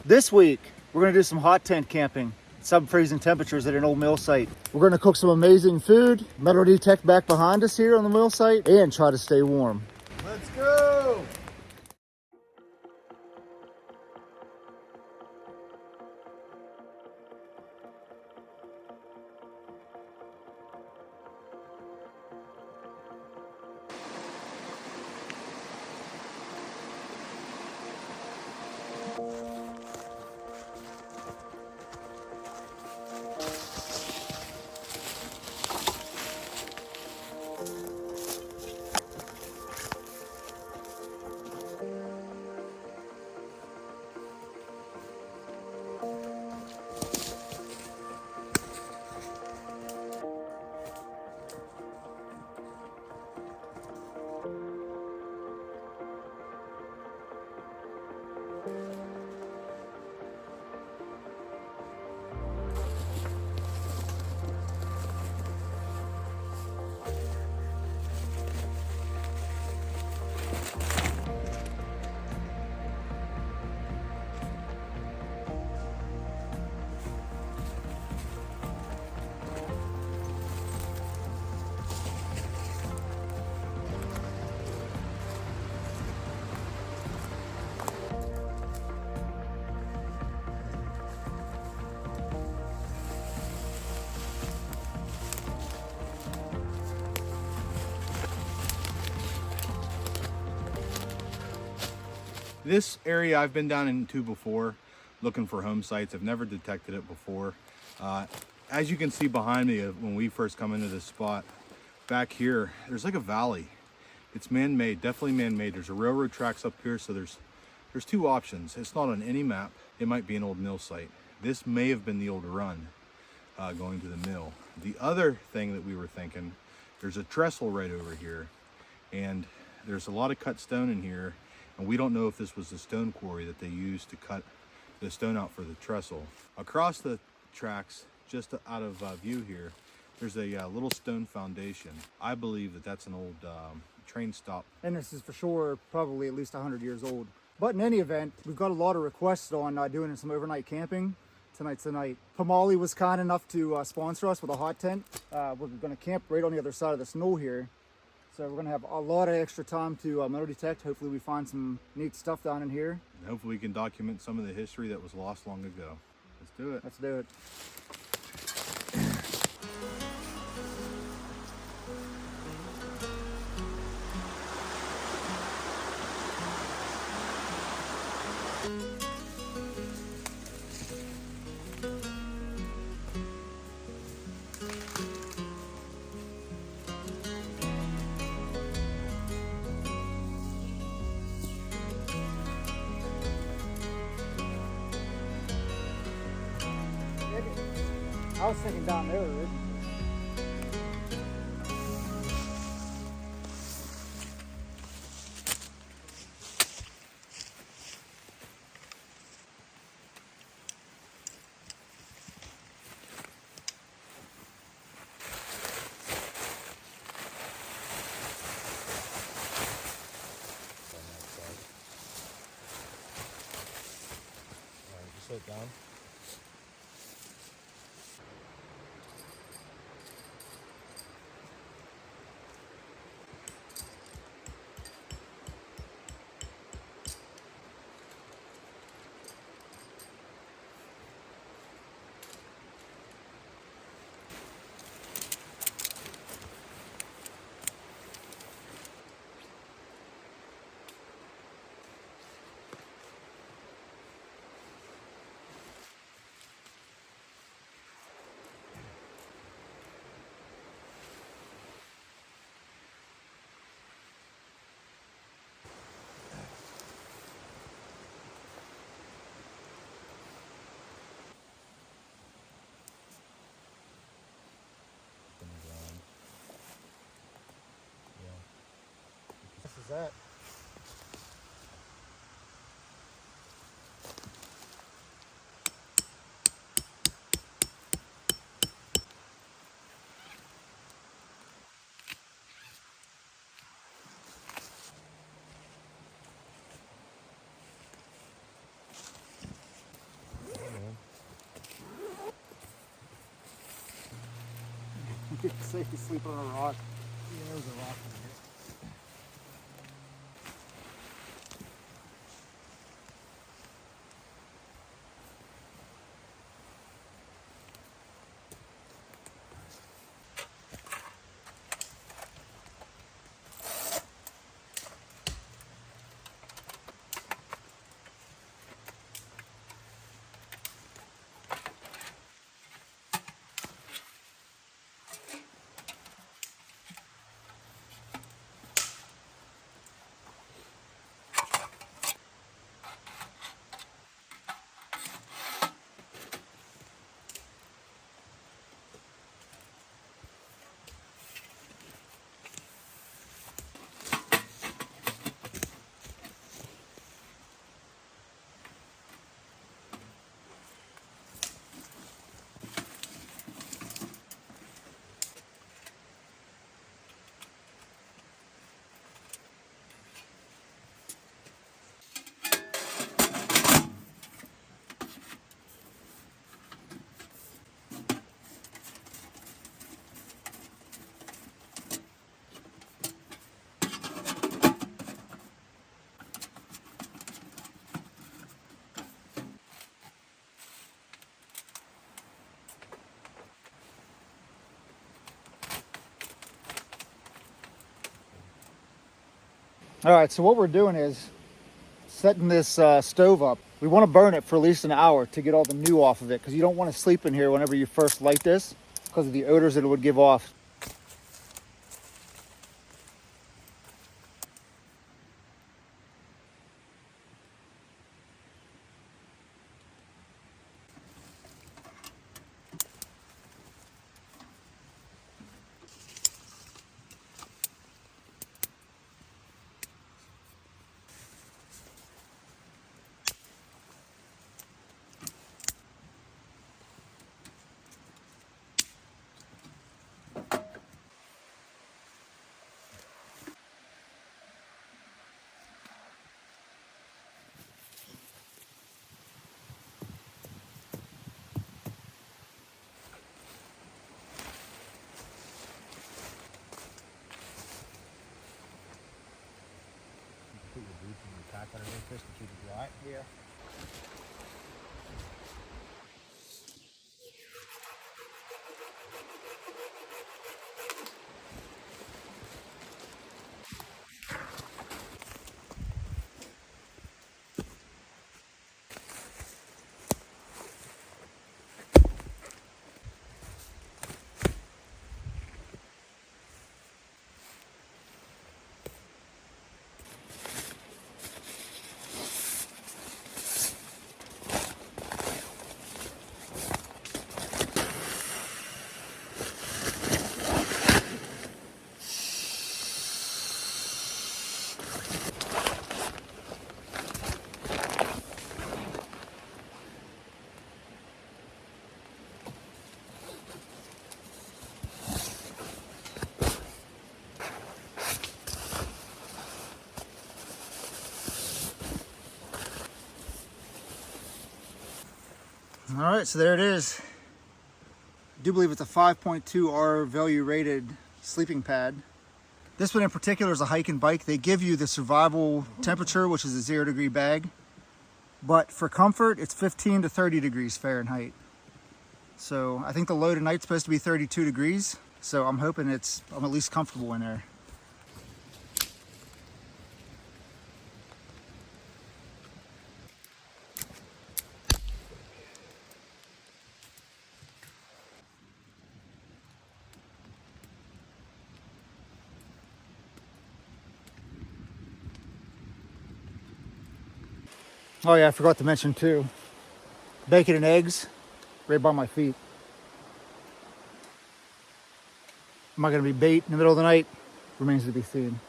This week, we're gonna do some hot tent camping, sub-freezing temperatures at an old mill site. We're gonna cook some amazing food, metal detect back behind us here on the mill site, and try to stay warm. Let's go! This area I've been down into before looking for home sites. I've never detected it before. As you can see behind me when we first come into this spot, back here, there's like a valley. It's man-made, definitely man-made. There's a railroad tracks up here, so there's two options. It's not on any map. It might be an old mill site. This may have been the old run going to the mill. The other thing that we were thinking, there's a trestle right over here, and there's a lot of cut stone in here. And we don't know if this was the stone quarry that they used to cut the stone out for the trestle. Across the tracks, just out of view here, there's a little stone foundation. I believe that that's an old train stop. And this is for sure probably at least 100 years old. But in any event, we've got a lot of requests on doing some overnight camping. Tonight's the night. Pamali was kind enough to sponsor us with a hot tent. We're gonna camp right on the other side of the snow here. So we're gonna have a lot of extra time to metal detect. Hopefully we find some neat stuff down in here. And hopefully we can document some of the history that was lost long ago. Let's do it. Let's do it. I was thinking down there originally. Just sit down. This is that. You're safe sleeping on a rock. Yeah, there's a rock in here. All right, so what we're doing is setting this stove up. We want to burn it for at least an hour to get all the new off of it, because you don't want to sleep in here whenever you first light this because of the odors that it would give off. Put your boots and your pack underneath this to keep it dry. Yeah. All right, so there it is. I do believe it's a 5.2 R value rated sleeping pad. This one in particular is a hike and bike. They give you the survival temperature, which is a 0-degree bag. But for comfort, it's 15 to 30 degrees Fahrenheit. So I think the low tonight's supposed to be 32 degrees. So I'm hoping I'm at least comfortable in there. Oh yeah, I forgot to mention too, bacon and eggs right by my feet. Am I gonna be bait in the middle of the night? Remains to be seen.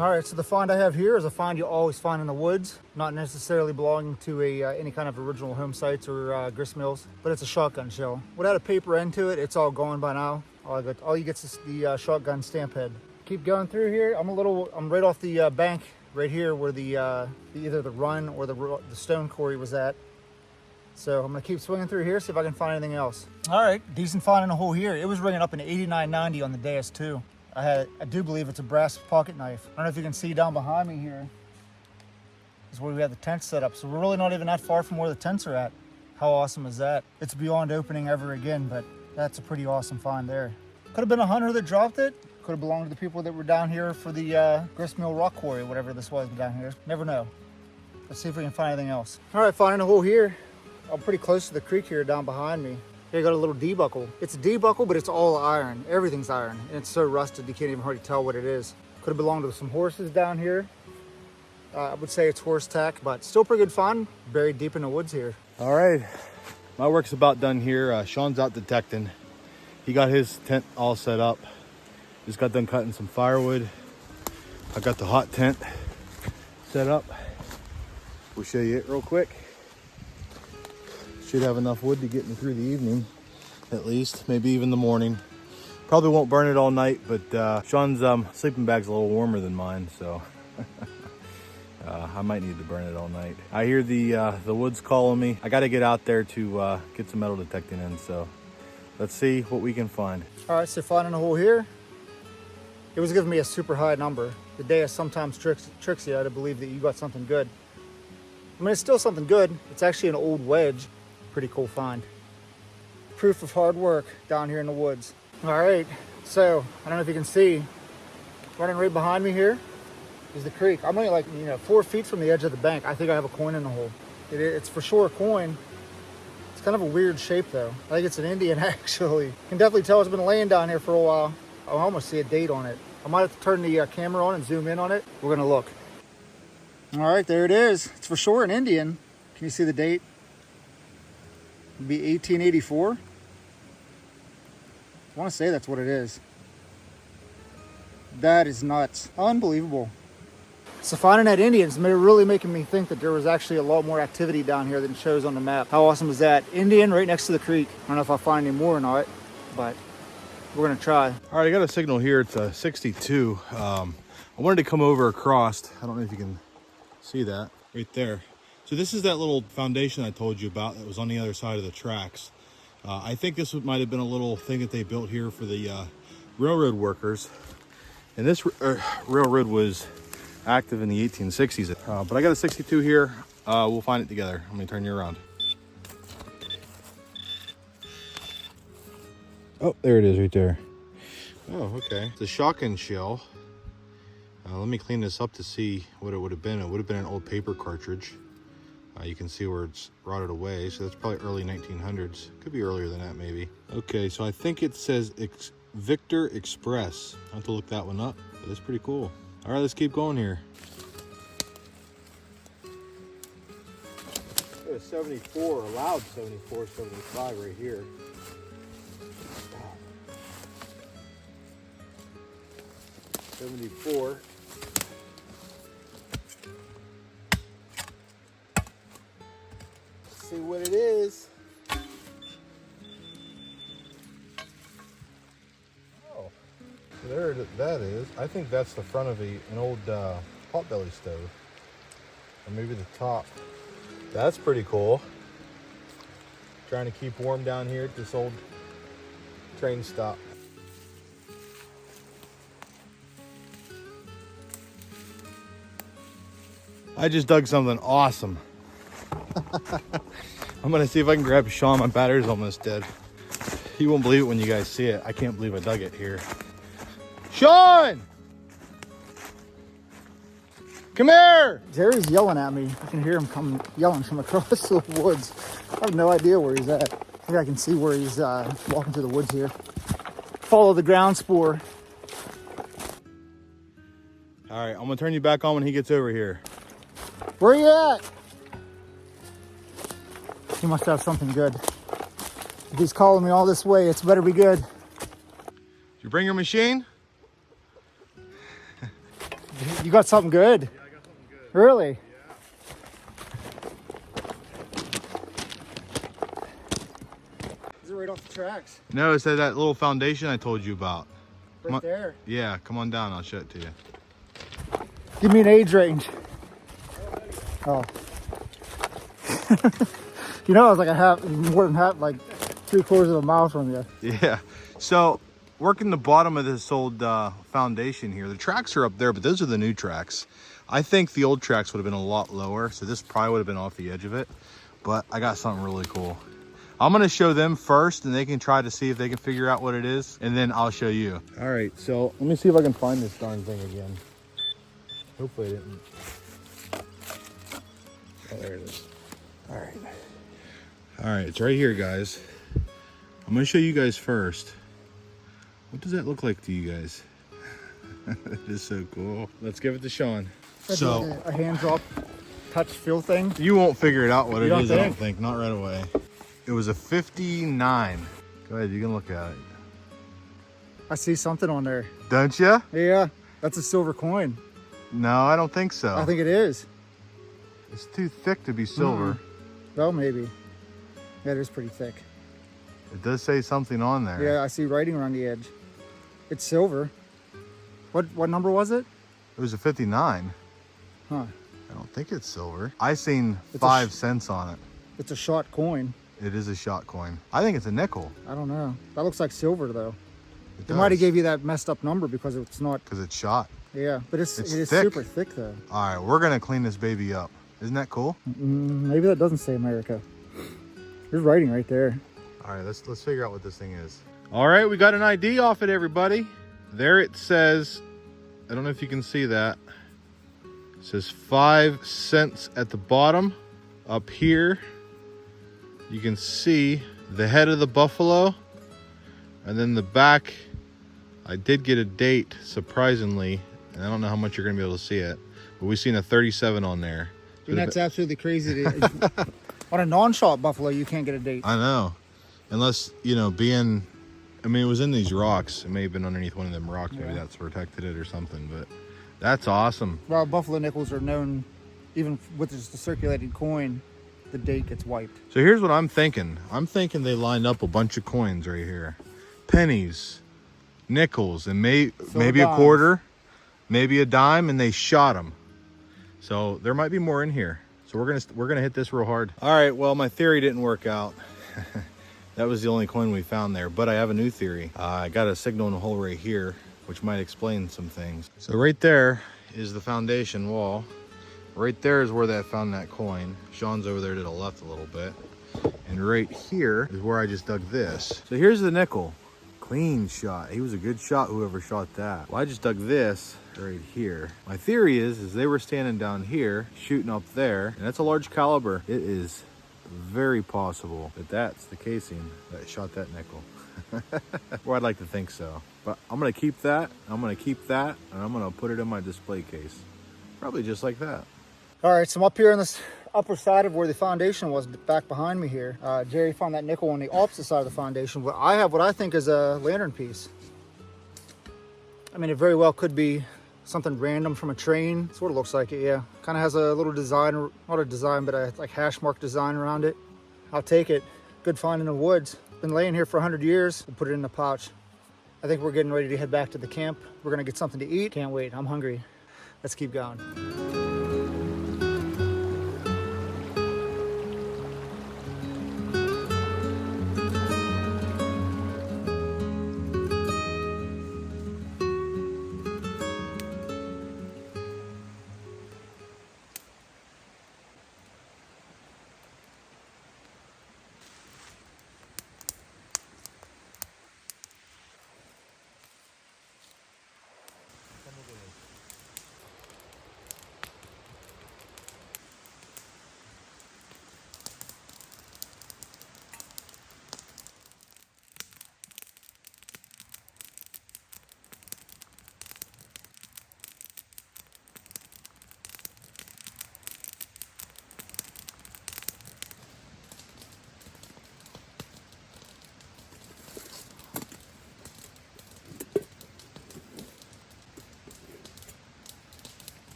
All right, so the find I have here is a find you always find in the woods, not necessarily belonging to any kind of original home sites or grist mills, but it's a shotgun shell. Without a paper end to it, it's all gone by now. All you get is the shotgun stamp head. Keep going through here. I'm right off the bank right here where either the run or the stone quarry was at. So I'm gonna keep swinging through here, see if I can find anything else. All right, decent find in a hole here. It was ringing up an 89.90 on the dais too. I do believe it's a brass pocket knife. I don't know if you can see down behind me here. This is where we have the tent set up. So we're really not even that far from where the tents are at. How awesome is that? It's beyond opening ever again, but that's a pretty awesome find there. Could have been a hunter that dropped it. Could have belonged to the people that were down here for the grist mill rock quarry, whatever this was down here. Never know. Let's see if we can find anything else. All right, finding a hole here. I'm pretty close to the creek here down behind me. Here you got a little D-buckle. It's a D-buckle, but it's all iron. Everything's iron. And it's so rusted you can't even hardly tell what it is. Could have belonged to some horses down here. I would say it's horse tack, but still pretty good find. Buried deep in the woods here. All right, my work's about done here. Sean's out detecting. He got his tent all set up. Just got done cutting some firewood. I got the hot tent set up. We'll show you it real quick. Should have enough wood to get me through the evening, at least, maybe even the morning. Probably won't burn it all night, but Sean's sleeping bag's a little warmer than mine, so I might need to burn it all night. I hear the woods calling me. I got to get out there to get some metal detecting in, so let's see what we can find. All right, so finding a hole here. It was giving me a super high number. The dais sometimes tricks you to believe that you got something good. I mean, it's still something good. It's actually an old wedge. Pretty cool find. Proof of hard work down here in the woods. All right, so I don't know if you can see, running right behind me here is the creek. I'm only like 4 feet from the edge of the bank. I think I have a coin in the hole. It's for sure a coin. It's kind of a weird shape though. I think it's an Indian actually. You can definitely tell it's been laying down here for a while. I almost see a date on it. I might have to turn the camera on and zoom in on it. We're gonna look. All right, there it is. It's for sure an Indian. Can you see the date? It'd be 1884. I want to say that's what it is. That is nuts. Unbelievable. So finding that Indian's really making me think that there was actually a lot more activity down here than shows on the map. How awesome is that? Indian right next to the creek. I don't know if I'll find any more or not, but we're gonna try. All right, I got a signal here. It's a 62. I wanted to come over across. I don't know if you can see that right there. So this is that little foundation I told you about that was on the other side of the tracks. I think this might have been a little thing that they built here for the railroad workers. And this railroad was active in the 1860s. But I got a 62 here. We'll find it together. Let me turn you around. Oh, there it is right there. Oh, okay. It's a shotgun shell. Let me clean this up to see what it would have been. It would have been an old paper cartridge. You can see where it's rotted away, so that's probably early 1900s. Could be earlier than that, maybe. Okay, so I think it says Victor Express. I'll have to look that one up, but that's pretty cool. All right, let's keep going here. There's 74, allowed 74, 75 right here. 74. See what it is. Oh, there that is. I think that's the front of an old potbelly stove, or maybe the top. That's pretty cool. Trying to keep warm down here at this old train stop. I just dug something awesome. I'm gonna see if I can grab Sean. My battery's almost dead. You won't believe it when you guys see it. I can't believe I dug it here. Sean! Come here! Jerry's yelling at me. I can hear him yelling from across the woods. I have no idea where he's at. I think I can see where he's walking through the woods here. Follow the ground spoor. All right, I'm gonna turn you back on when he gets over here. Where are you at? He must have something good. If he's calling me all this way, it's better be good. Did you bring your machine? You got something good? Yeah, I got something good. Really? Is it right off the tracks? No, it's that little foundation I told you about. Right there. Yeah, come on down. I'll show it to you. Give me an age range. Oh. You know, I was like more than half, like 3/4 of a mile from you. Yeah. So, working the bottom of this old foundation here, the tracks are up there, but those are the new tracks. I think the old tracks would have been a lot lower, so this probably would have been off the edge of it. But I got something really cool. I'm going to show them first, and they can try to see if they can figure out what it is, and then I'll show you. All right, so let me see if I can find this darn thing again. Hopefully it didn't. Oh, there it is. All right. All right, it's right here, guys. I'm going to show you guys first. What does that look like to you guys? That is so cool. Let's give it to Sean. So, a hand drop touch feel thing. you won't figure it out what it is, I don't think? think. Not right away. It was a 59. Go ahead, you can look at it. I see something on there. Don't you? Yeah, that's a silver coin. No, I don't think so. I think it is. It's too thick to be silver. Well, maybe. Yeah, it is pretty thick. It does say something on there. Yeah, I see writing around the edge. It's silver. What number was it? It was a 59. Huh. I don't think it's silver. I seen It's 5 cents on it. It's a shot coin. It is a shot coin. I think it's a nickel. I don't know. That looks like silver though. It They might have gave you that messed up number because it's not. because it's shot. Yeah, but it It's is thick. super thick though. All right, we're gonna clean this baby up. Isn't that cool? Maybe that doesn't say America. There's writing right there. All right, let's figure out what this thing is. All right, we got an ID off it, everybody. There it says, I don't know if you can see that. It says 5 cents at the bottom. Up here, you can see the head of the buffalo. And then the back, I did get a date, surprisingly. And I don't know how much you're gonna be able to see it. But we've seen a 37 on there. And that's absolutely crazy. On a non-shot buffalo, you can't get a date. I know. Unless, you know, being, I mean, it was in these rocks. It may have been underneath one of them rocks. Maybe that's protected it or something, but that's awesome. Well, buffalo nickels are known, even with just a circulated coin, the date gets wiped. So here's what I'm thinking. I'm thinking they lined up a bunch of coins right here. Pennies, nickels, and maybe a dimes. quarter, maybe a dime, and they shot them. So there might be more in here. So we're gonna hit this real hard. All right, well, my theory didn't work out. That was the only coin we found there, but I have a new theory. I got a signal in a hole right here, which might explain some things. So right there is the foundation wall. Right there is where they found that coin. Sean's over there to the left a little bit. And right here is where I just dug this. So here's the nickel. Clean shot. He was a good shot, whoever shot that. Well, I just dug this right here. My theory is they were standing down here, shooting up there, and that's a large caliber. It is very possible that that's the casing that shot that nickel. Or I'd like to think so. But I'm gonna keep that, I'm gonna keep that, and I'm gonna put it in my display case. Probably just like that. All right, so I'm up here on this upper side of where the foundation was, back behind me here. Jerry found that nickel on the opposite side of the foundation. But I have what I think is a lantern piece. I mean, it very well could be something random from a train. Sort of looks like it, yeah. Kind of has a little design, not a design, but a like hash mark design around it. I'll take it. Good find in the woods. Been laying here for 100 years. We'll put it in the pouch. I think we're getting ready to head back to the camp. We're gonna get something to eat. Can't wait, I'm hungry. Let's keep going.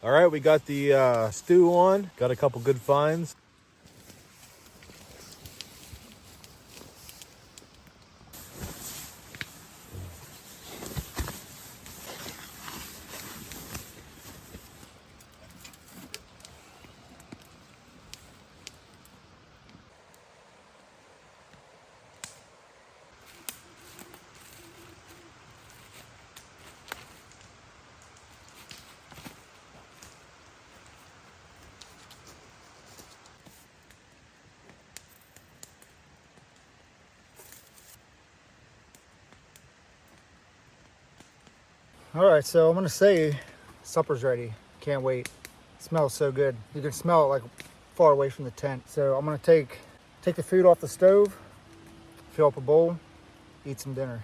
All right, we got the stew on. Got a couple good finds. All right, so I'm gonna say supper's ready. Can't wait. It smells so good. You can smell it like far away from the tent. So I'm gonna take the food off the stove, fill up a bowl, eat some dinner.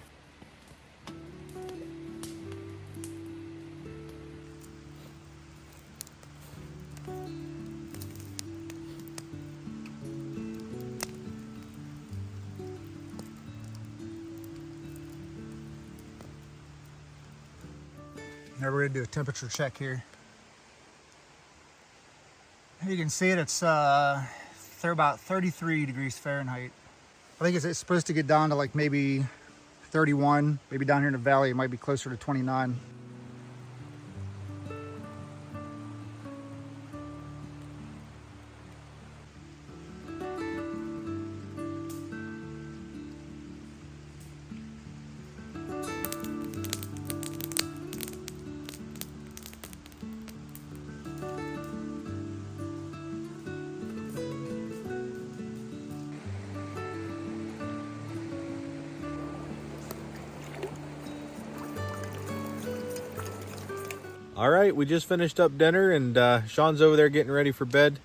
Now we're gonna do a temperature check here. You can see it, they're about 33 degrees Fahrenheit. I think it's supposed to get down to like maybe 31, maybe down here in the valley it might be closer to 29. All right, we just finished up dinner and Sean's over there getting ready for bed.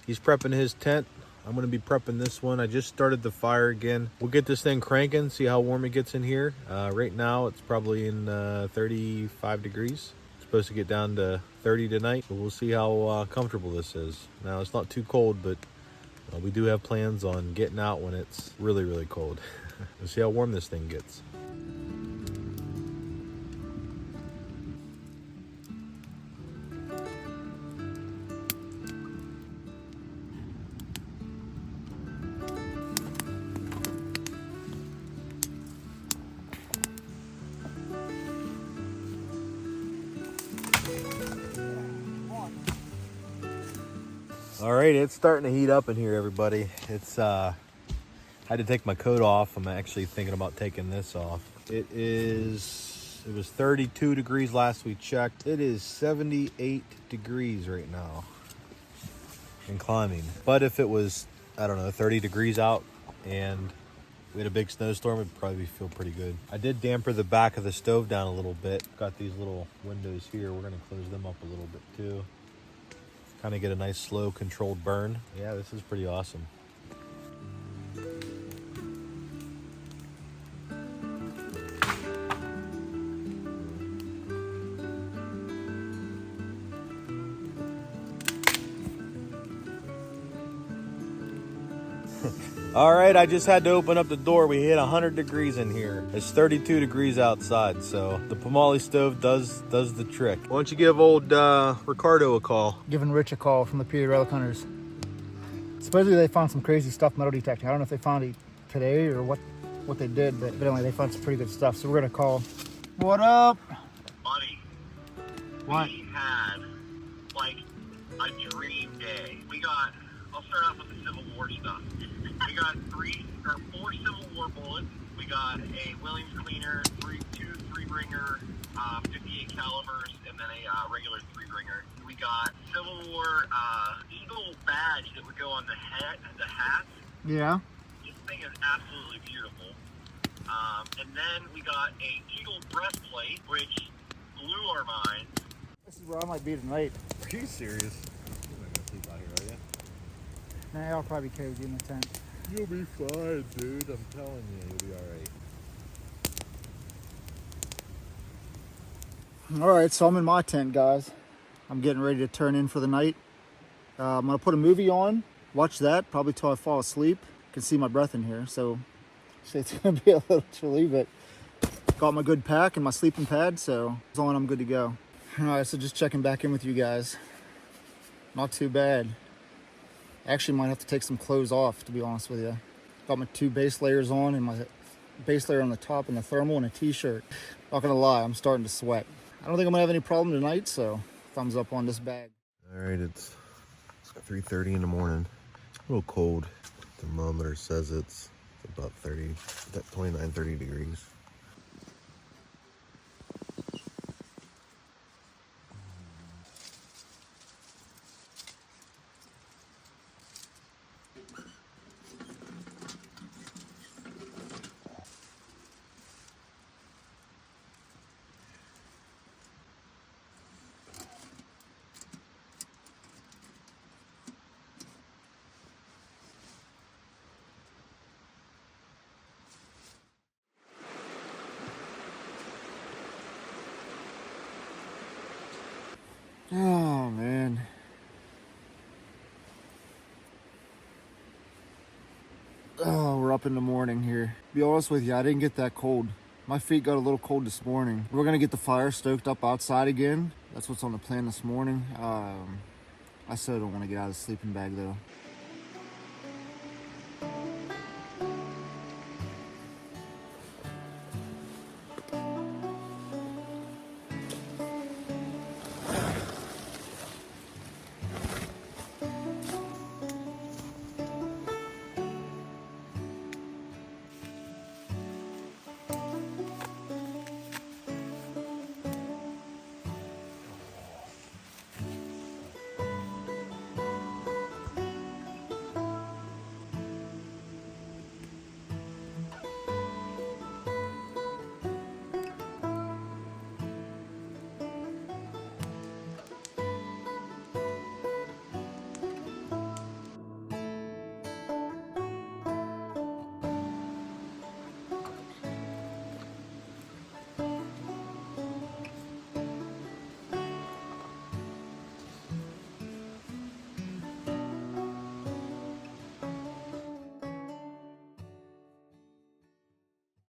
He's prepping his tent. I'm gonna be prepping this one. I just started the fire again. We'll get this thing cranking, see how warm it gets in here. Right now it's probably in 35 degrees. It's supposed to get down to 30 tonight, but we'll see how comfortable this is. Now it's not too cold, but we do have plans on getting out when it's really, really cold. We'll see how warm this thing gets. All right, it's starting to heat up in here, everybody. It's I had to take my coat off. I'm actually thinking about taking this off. It was 32 degrees last we checked. It is 78 degrees right now and climbing. But if it was, I don't know, 30 degrees out and we had a big snowstorm, it'd probably feel pretty good. I did damper the back of the stove down a little bit. Got these little windows here. We're gonna close them up a little bit too. Kind of get a nice slow controlled burn. Yeah, this is pretty awesome. All right, I just had to open up the door. We hit 100 degrees in here. It's 32 degrees outside, so the Pomali stove does the trick. Why don't you give old Ricardo a call? Giving Rich a call from the DPA Relic Hunters. Supposedly they found some crazy stuff metal detecting. I don't know if they found it today or what they did, but evidently they found some pretty good stuff. So we're gonna call. What up? Buddy, What? we had like a dream day. I'll start off with the Civil War stuff. We got 4 Civil War bullets. We got a Williams cleaner, two 3-bringer, 58 calibers, and then a regular 3-bringer. We got Civil War eagle badge that would go on the hats. Yeah. This thing is absolutely beautiful. And then we got a eagle breastplate, which blew our minds. This is where I might be tonight. Are you serious? You're not gonna sleep out here, are you? Nah, I'll probably be cozy in the tent. You'll be fine, dude. I'm telling you, you'll be all right. All right, so I'm in my tent, guys. I'm getting ready to turn in for the night. I'm gonna put a movie on, watch that, probably till I fall asleep. You can see my breath in here, so it's gonna be a little chilly, but got my good pack and my sleeping pad, so as long as I'm good to go. Alright, so just checking back in with you guys. Not too bad. Actually might have to take some clothes off, to be honest with you. Got my 2 base layers on and my base layer on the top and the thermal and a t-shirt. Not gonna lie, I'm starting to sweat. I don't think I'm gonna have any problem tonight, so thumbs up on this bag. All right, it's 3:30 in the morning. A little cold. Thermometer says it's about 29, 30 degrees. Oh man. Oh, we're up in the morning here. Be honest with you, I didn't get that cold. My feet got a little cold this morning. We're gonna get the fire stoked up outside again. That's what's on the plan this morning. I still don't want to get out of the sleeping bag though.